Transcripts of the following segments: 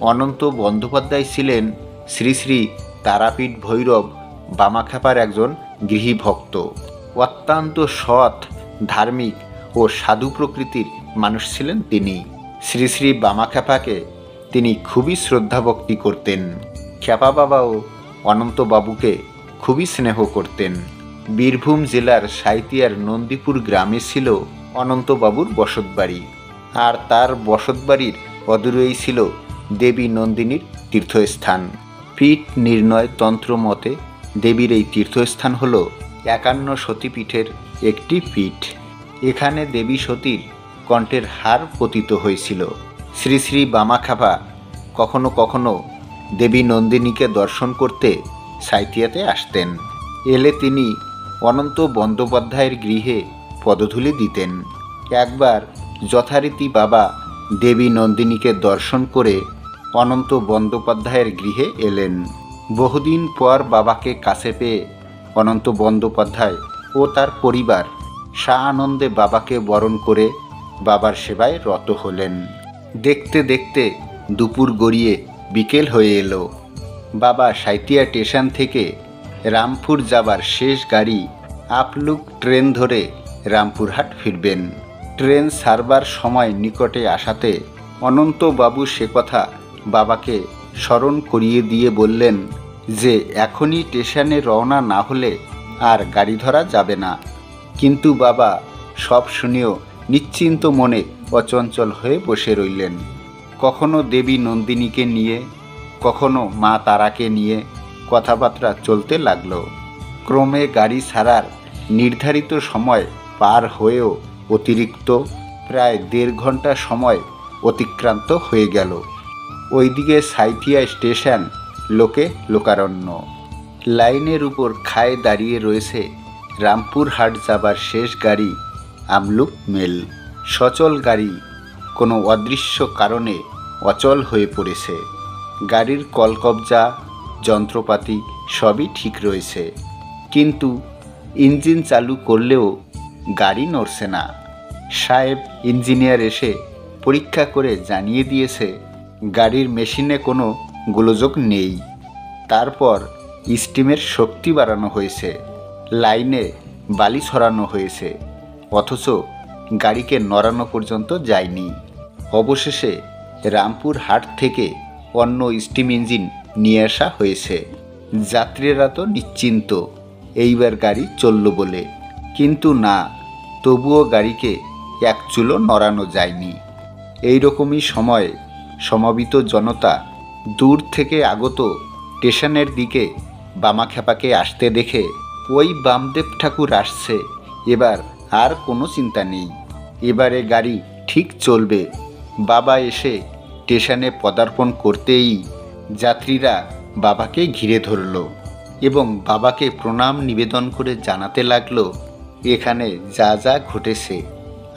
অনন্ত বন্দ্যোপাধ্যায় ছিলেন শ্রী শ্রী তারাপীঠ ভৈরব বামাখ্যাপার একজন গৃহীভক্ত। অত্যন্ত সৎ, ধার্মিক ও সাধু প্রকৃতির মানুষ ছিলেন তিনি। শ্রী শ্রী বামাখ্যাপাকে তিনি খুবই শ্রদ্ধাভক্তি করতেন। খ্যাপা বাবাও অনন্তবাবুকে খুবই স্নেহ করতেন। বীরভূম জেলার সাঁইথিয়ার নন্দীপুর গ্রামে ছিল অনন্তবাবুর বসতবাড়ি, আর তার বসতবাড়ির অদূরেই ছিল দেবী নন্দিনীর তীর্থস্থান। পীঠ নির্ণয় তন্ত্র মতে দেবীর এই তীর্থস্থান হল 51 সতীপীঠের একটি পীঠ। এখানে দেবী সতীর কণ্ঠের হার পতিত হয়েছিল। শ্রী শ্রী বামাখ্যাপা কখনো কখনো দেবী নন্দিনীকে দর্শন করতে সাঁইথিয়াতে আসতেন। এলে তিনি অনন্ত বন্দ্যোপাধ্যায়ের গৃহে পদধূলি দিতেন। একবার যথারীতি বাবা দেবী নন্দিনীকে দর্শন করে অনন্ত বন্দ্যোপাধ্যায়ের গৃহে এলেন। বহুদিন পর বাবাকে কাছে পেয়ে অনন্ত বন্দ্যোপাধ্যায় ও তার পরিবার সানন্দে বাবাকে বরণ করে বাবার সেবায় রত হলেন। দেখতে দেখতে দুপুর গড়িয়ে বিকেল হয়ে এলো। বাবা সাঁইথিয়া স্টেশন থেকে রামপুর যাবার শেষ গাড়ি আপলুক ট্রেন ধরে রামপুরহাট ফিরবেন। ট্রেন ছাড়বার সময় নিকটে আসাতে অনন্তবাবু সে কথা বাবাকে স্মরণ করিয়ে দিয়ে বললেন যে এখনই স্টেশনে রওনা না হলে আর গাড়ি ধরা যাবে না। কিন্তু বাবা সব শুনেও নিশ্চিন্ত মনে অচঞ্চল হয়ে বসে রইলেন। কখনো দেবী নন্দিনীকে নিয়ে, কখনো মা তারাকে নিয়ে কথাবার্তা চলতে লাগলো। ক্রমে গাড়ি ছাড়ার নির্ধারিত সময় পার হয়েও অতিরিক্ত প্রায় 1.5 ঘন্টা সময় অতিক্রান্ত হয়ে গেল। ওইদিকে সাঁইথিয়া স্টেশন লোকে লোকারণ্য। লাইনের উপর খায় দাঁড়িয়ে রয়েছে রামপুরহাট যাবার শেষ গাড়ি আমলুক মেল। সচল গাড়ি কোনো অদৃশ্য কারণে অচল হয়ে পড়েছে। গাড়ির কলকবজা, যন্ত্রপাতি সবই ঠিক রয়েছে, কিন্তু ইঞ্জিন চালু করলেও গাড়ি নড়ছে না। সাহেব ইঞ্জিনিয়ার এসে পরীক্ষা করে জানিয়ে দিয়েছে গাড়ির মেশিনে কোনো গোলযোগ নেই। তারপর স্টিমের শক্তি বাড়ানো হয়েছে, লাইনে বালি ছড়ানো হয়েছে, অথচ গাড়িকে নড়ানো পর্যন্ত যায়নি। অবশেষে রামপুরহাট থেকে অন্য স্টিম ইঞ্জিন নিয়ে আসা হয়েছে। যাত্রীরা তো নিশ্চিন্ত এইবার গাড়ি চলল বলে, কিন্তু না, তবুও গাড়িকে এক চুলো নড়ানো যায়নি। এইরকমই সময় সমাবিত জনতা দূর থেকে আগত স্টেশনের দিকে বামাখ্যাপাকে আসতে দেখে ওই বামদেব ঠাকুর আসছে, এবার আর কোনো চিন্তা নেই, এবারে গাড়ি ঠিক চলবে। বাবা এসে স্টেশনে পদার্পণ করতেই যাত্রীরা বাবাকে ঘিরে ধরল এবং বাবাকে প্রণাম নিবেদন করে জানাতে লাগলো এখানে যা যা ঘটেছে।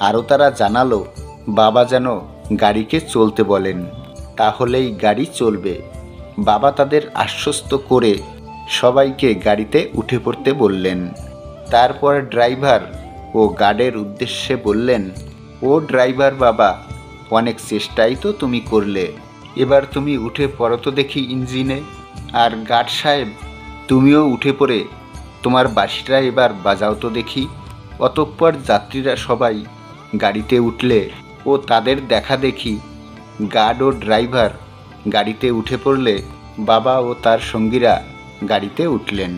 আরও তারা জানালো বাবা যেন গাড়িকে চলতে বলেন, তাহলেই গাড়ি চলবে। বাবা তাদের আশ্বস্ত করে সবাইকে গাড়িতে উঠে পড়তে বললেন। তারপর ড্রাইভার ও গার্ডের উদ্দেশ্যে বললেন, ও ড্রাইভার বাবা, অনেক চেষ্টাই তো তুমি করলে, এবার তুমি উঠে পড়ো তো দেখি ইঞ্জিনে। আর গার্ড সাহেব, তুমিও উঠে পড়ে তোমার বাঁশিটা এবার বাজাও তো দেখি। অতঃপর যাত্রীরা সবাই গাড়িতে উঠলে ও তাদের দেখা দেখি গার্ড ও ড্রাইভার গাড়িতে উঠে পড়লে বাবা ও তার সঙ্গীরা গাড়িতে উঠলেন।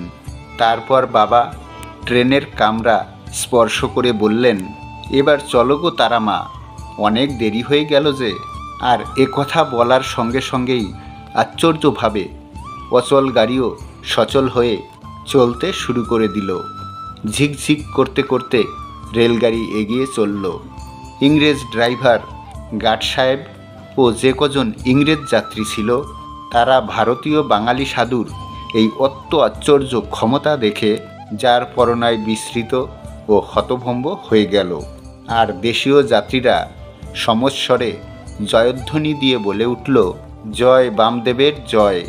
তারপর বাবা ট্রেনের কামরা স্পর্শ করে বললেন, এবার চলো গো তারা মা, অনেক দেরি হয়ে গেল যে। আর কথা বলার সঙ্গে সঙ্গেই আশ্চর্যভাবে অচল গাড়িও সচল হয়ে চলতে শুরু করে দিল। ঝিকঝিক করতে করতে রেলগাড়ি এগিয়ে চলল। ইংরেজ ড্রাইভার, গার্ড সাহেব ও যে কজন ইংরেজ যাত্রী ছিল তারা ভারতীয় বাঙালি সাধুর এই আশ্চর্য ক্ষমতা দেখে যার পরনায় বিস্মৃত ও হতভম্ব হয়ে গেল। আর দেশীয় যাত্রীরা সমস্বরে জয়ধ্বনি দিয়ে বলে উঠল, জয় বামদেবের জয়,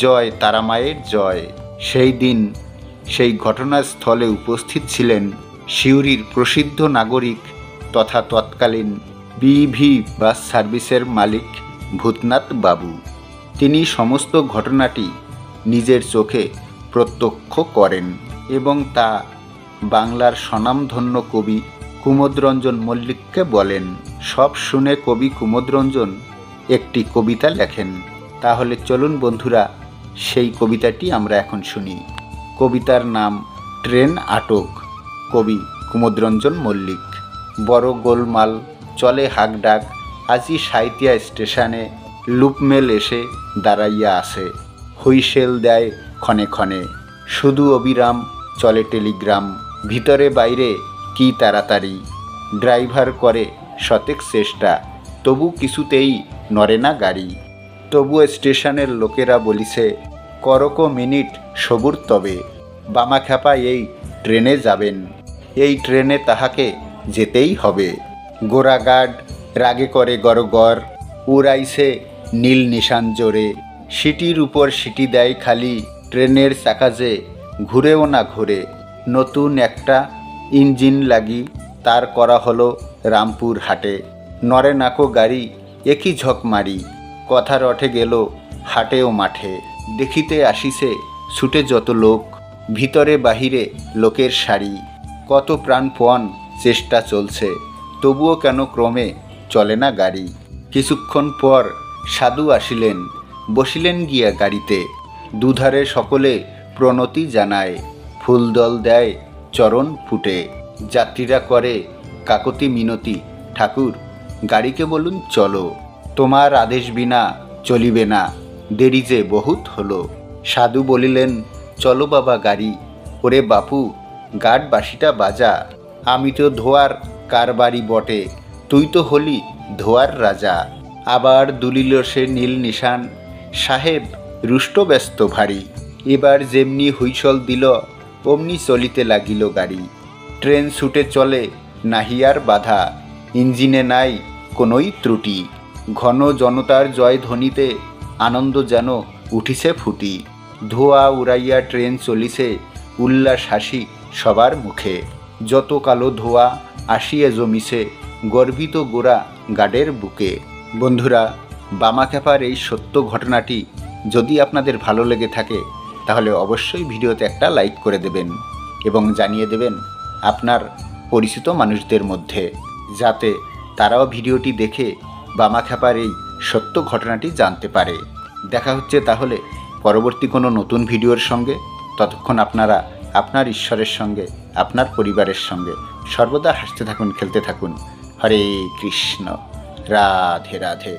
জয় তারামায়ের জয়। সেই দিন সেই ঘটনাস্থলে উপস্থিত ছিলেন সিউড়ির প্রসিদ্ধ নাগরিক তথা তৎকালীন বিভি বাস সার্ভিসের মালিক ভূতনাথ বাবু। তিনি সমস্ত ঘটনাটি নিজের চোখে প্রত্যক্ষ করেন এবং তা বাংলার স্বনামধন্য কবি কুমোদরঞ্জন মল্লিককে বলেন। সব শুনে কবি কুমোদরঞ্জন একটি কবিতা লেখেন। তাহলে চলুন বন্ধুরা, সেই কবিতাটি আমরা এখন শুনি। কবিতার নাম ট্রেন আটক, কবি কুমোদরঞ্জন মল্লিক। বড় গোলমাল চলে হাকডাক, আজি সাঁইতিয়া স্টেশনে লুপমেল এসে দাঁড়াইয়া আছে। হুইসেল দেয় ক্ষণে ক্ষণে, শুধু অবিরাম চলে টেলিগ্রাম। ভিতরে বাইরে কি তাড়াতাড়ি, ড্রাইভার করে শতেক চেষ্টা, তবু কিছুতেই নড়ে না গাড়ি। তবু স্টেশনের লোকেরা বলিছে, করক মিনিট সবুর তবে, বামাখ্যাপা এই ট্রেনে যাবেন, এই ট্রেনে তাহাকে যেতেই হবে। গোরাগার্ড রাগে করে গড়গড়, উড়াইছে নীল নিশান জোরে। সিটির উপর সিটি দেয় খালি, ট্রেনের চাকা যে ঘুরেও না ঘুরে। নতুন একটা ইঞ্জিন লাগি তার করা হলো রামপুর হাটে। নরে নাকো গাড়ি একই ঝক মারি, কথা রটে গেল হাটেও মাঠে। দেখিতে আসিছে ছুটে যত লোক, ভিতরে বাহিরে লোকের সারি। কত প্রাণপণ চেষ্টা চলছে, তবুও কেন ক্রমে চলে না গাড়ি। কিছুক্ষণ পর সাধু আসিলেন, বসিলেন গিয়া গাড়িতে। দুধারে সকলে প্রণতি জানায়, ফুলদল দেয় চরণ ফুটে। যাত্রীরা করে কাকতি মিনতি, ঠাকুর গাড়িকে বলুন চলো, তোমার আদেশ বিনা চলিবে না, দেরি যে বহুত হলো। সাধু বলিলেন, চলো বাবা গাড়ি, ওরে বাপু গার্ড বাঁশিটা বাজা। আমি তো ধোয়ার কারবারি বটে, তুই তো হলি ধোয়ার রাজা। আবার দুলিল সে নীল নিশান, সাহেব রুষ্ট ব্যস্ত ভারী। এবার যেমনি হুইসল দিল, অমনি চলিতে লাগিল গাড়ি। ট্রেন ছুটে চলে নাহিয়ার বাধা, ইঞ্জিনে নাই কোনোই ত্রুটি। ঘন জনতার জয় ধ্বনিতে আনন্দ যেন উঠিছে ফুটি। ধোয়া উড়াইয়া ট্রেন চলিছে, উল্লাস হাসি সবার মুখে। যত কালো ধোয়া আসিয়া জমিছে, গর্বিত গোরা গার্ডের বুকে। বন্ধুরা, বামাখ্যাপার এই সত্য ঘটনাটি যদি আপনাদের ভালো লেগে থাকে, তাহলে অবশ্যই ভিডিওতে একটা লাইক করে দেবেন এবং জানিয়ে দেবেন আপনার পরিচিত মানুষদের মধ্যে, যাতে তারাও ভিডিওটি দেখে বামাখ্যাপার এই সত্য ঘটনাটি জানতে পারে। দেখা হচ্ছে তাহলে পরবর্তী কোনো নতুন ভিডিওর সঙ্গে। ততক্ষণ আপনারা আপনার ঈশ্বরের সঙ্গে, আপনার পরিবারের সঙ্গে সর্বদা হাসতে থাকুন, খেলতে থাকুন। হরে কৃষ্ণ, রাধে রাধে।